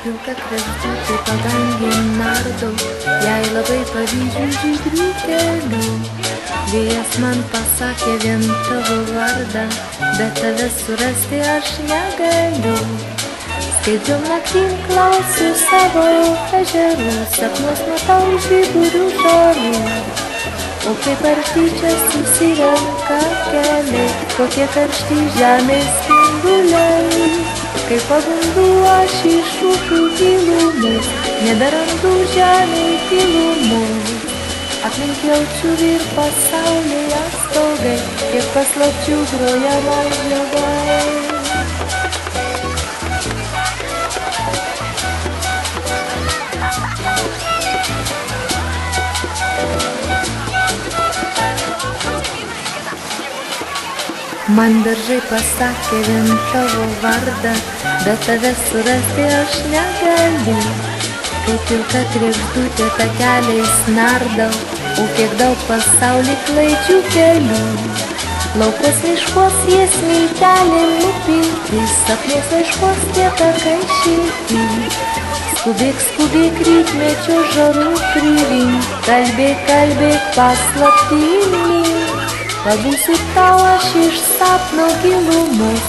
pilka kregždutė padangėn nardo, jai labai pavydžiu žydrių kelių. Vėjas man pasakė vien tavo vardą, bet tave surasti aš negaliu. Skaidžiom naktim klausiu savo ežerų, sapnuos matau žiburių žalių. O kaip arti čia susirenka keliai, kokie karšti žemės spinduliai. Kaip pagundų aš iš upių gilumų, neberandu žemėj tylumų. Aplink jaučiu ir pasaulyje stogai, kiek paslapčių groja mažyvai. Man dažai pasakė vien tavo vardą, bet tave surasti aš negaliu. Kaip pilka kregždutė takeliais nardau, o kiek daug pasaulį klaidžių kelių. Laukos miškos jie smiltelėm nupilti, sapnuos laiškos tie takai šilti. Skubėk, skubėk rytmečio žarų privink, kalbėk, kalbėk paslaptimi. Pabūsiu tau aš iš sapno gilumos.